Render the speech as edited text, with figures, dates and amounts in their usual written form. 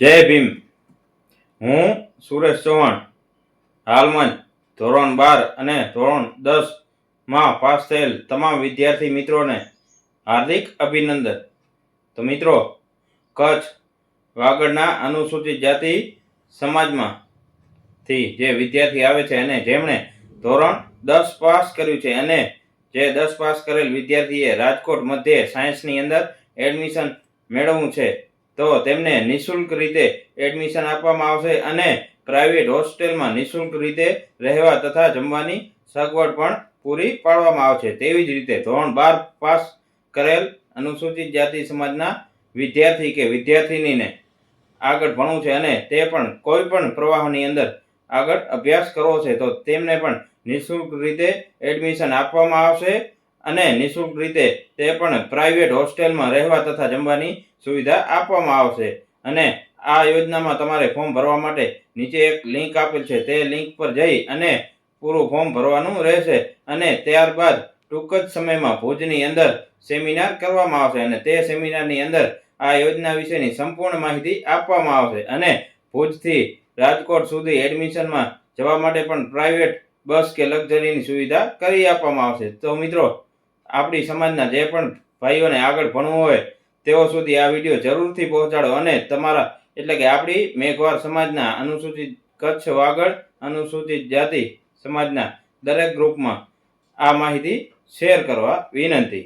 જય ભીમ। હું સુરેશ ચૌહાણ હાલમાં જ ધોરણ 12 અને ધોરણ 10 માં પાસ થયેલ તમામ વિદ્યાર્થી મિત્રોને હાર્દિક અભિનંદન। તો મિત્રો, કચ્છ વાગડના અનુસૂચિત જાતિ સમાજમાંથી જે વિદ્યાર્થી આવે છે અને જેમણે ધોરણ 10 પાસ કર્યું છે અને જે 10 પાસ કરેલ વિદ્યાર્થીએ રાજકોટ મધ્ય સાયન્સની અંદર એડમિશન મેળવવું છે તો તેમને નિઃશુલ્ક રીતે એડમિશન આપવામાં આવશે અને પ્રાઇવેટ હોસ્ટેલમાં નિઃશુલ્ક રીતે રહેવા તથા જમવાની સગવડ પણ પૂરી પાડવામાં આવશે। તેવી જ રીતે ધોરણ 12 પાસ કરેલ અનુસૂચિત જાતિ સમાજના વિદ્યાર્થી કે વિદ્યાર્થિનીને આગળ ભણવું છે અને તે પણ કોઈ પણ પ્રવાહની અંદર આગળ અભ્યાસ કરવો છે તો તેમને પણ નિઃશુલ્ક રીતે એડમિશન આપવામાં આવશે અને નિઃશુલ્ક રીતે તે પણ પ્રાઇવેટ હોસ્ટેલમાં રહેવા તથા જમવાની સુવિધા આપવામાં આવશે। અને આ યોજનામાં તમારે ફોર્મ ભરવા માટે નીચે એક લિંક આપેલ છે, તે લિંક પર જઈ અને પૂરું ફોર્મ ભરવાનું રહેશે અને ત્યારબાદ ટૂંક જ સમયમાં ભુજની અંદર સેમિનાર કરવામાં આવશે અને તે સેમિનારની અંદર આ યોજના વિશેની સંપૂર્ણ માહિતી આપવામાં આવશે અને ભુજથી રાજકોટ સુધી એડમિશનમાં જવા માટે પણ પ્રાઇવેટ બસ કે લક્ઝરીની સુવિધા કરી આપવામાં આવશે। તો મિત્રો, આપણી સમાજના જે પણ ભાઈઓને આગળ ભણવું હોય તેઓ સુધી આ વિડીયો જરૂરથી પહોંચાડો અને તમારા એટલે કે આપણી મેઘવાર સમાજના અનુસૂચિત કચ્છ વાગડ અનુસૂચિત જાતિ સમાજના દરેક ગ્રુપમાં આ માહિતી શેર કરવા વિનંતી।